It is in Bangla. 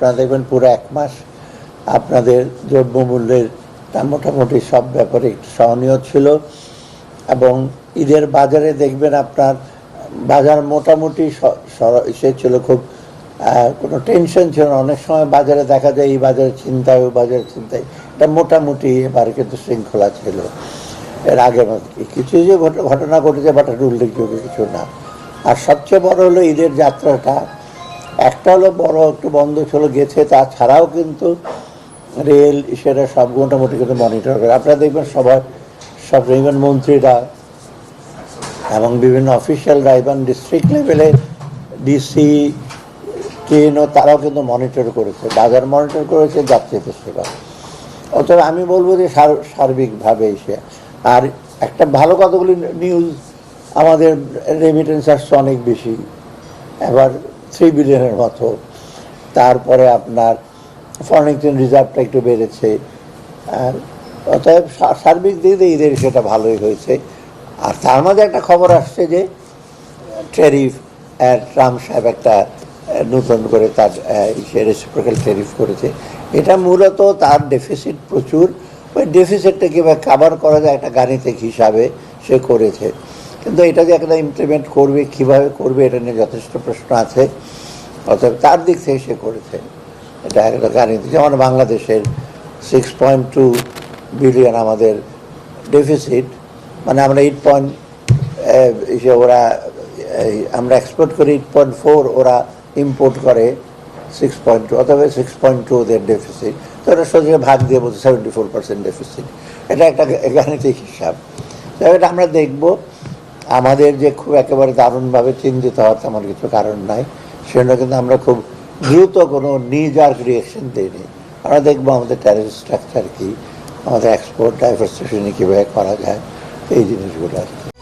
আপনারা দেখবেন পুরো 1 মাস আপনাদের দ্রব্যমূল্যের মোটামুটি সব ব্যাপারে একটু সহনীয় ছিল, এবং ঈদের বাজারে দেখবেন আপনার বাজার মোটামুটি সে ছিল, খুব কোনো টেনশন ছিল না। অনেক সময় বাজারে দেখা যায় এই বাজারে চিন্তায় ও বাজারে চিন্তায়, এটা মোটামুটি এবার কিন্তু শৃঙ্খলা ছিল। এর আগে কিছু যে ঘটনা ঘটেছে বাট এটা উল্লেখযোগ্য কিছু না। আর সবচেয়ে বড় হলো ঈদের যাত্রাটা, একটা হলো বড় একটু বন্ধ ছিল গেছে, তাছাড়াও কিন্তু রেল সেটা সব মোটামুটি কিন্তু মনিটর করে। আপনারা দেখবেন সব ইভেন মন্ত্রীরা এবং বিভিন্ন অফিসিয়ালরা, ইভেন ডিস্ট্রিক্ট লেভেলে ডিসি ট্রেনও তারাও কিন্তু মনিটর করেছে, বাজার মনিটর করেছে, যাত্রীদের সেবা। অতএব আমি বলবো যে সার্বিকভাবে এসে, আর একটা ভালো কতগুলি নিউজ, আমাদের রেমিটেন্স আসছে অনেক বেশি, এবার 3 বিলিয়নের মতো। তারপরে আপনার ফরেন এক্সচেঞ্জ রিজার্ভটা একটু বেড়েছে। আর অতএব সার্বিক দিক দিয়ে ঈদের সেটা ভালোই হয়েছে। আর তার মাঝে একটা খবর আসছে যে ট্যারিফ, ট্রাম্প সাহেব একটা নতুন করে তার রেসিপ্রোকাল ট্যারিফ করেছে। এটা মূলত তার ডেফিসিট প্রচুর, ওই ডেফিসিটটা কীভাবে কাভার করা যায় একটা গাণিতিক হিসাবে সে করেছে। কিন্তু এটা যে একটা ইমপ্লিমেন্ট করবে, কীভাবে করবে, এটা নিয়ে যথেষ্ট প্রশ্ন আছে। অতএব তার দিক থেকে সে করেছে, এটা একটা গাণিতিক। যেমন বাংলাদেশের 6.2 বিলিয়ন আমাদের ডেফিসিট, মানে আমরা 8 ওরা আমরা এক্সপোর্ট করি 8.4, ওরা ইম্পোর্ট করে 6.2, অথবা 6.2 ওদের ডেফিসিট। তো ওরা সোজা ভাগ দিয়ে বলছে 74% ডেফিসিট। এটা একটা গাণিতিক হিসাব। তো এটা আমরা দেখব। আমাদের যে খুব একেবারে দারুণভাবে চিন্তিত হওয়ার তেমন কিছু কারণ নাই, সেটা কিন্তু আমরা খুব দ্রুত কোনো নিজার্ক রিয়েকশন দিইনি। আমরা দেখবো আমাদের ট্যারিফ স্ট্রাকচার কী, আমাদের এক্সপোর্ট ডাইভার্সিফিকেশন কীভাবে করা যায়, এই জিনিসগুলো আর কি।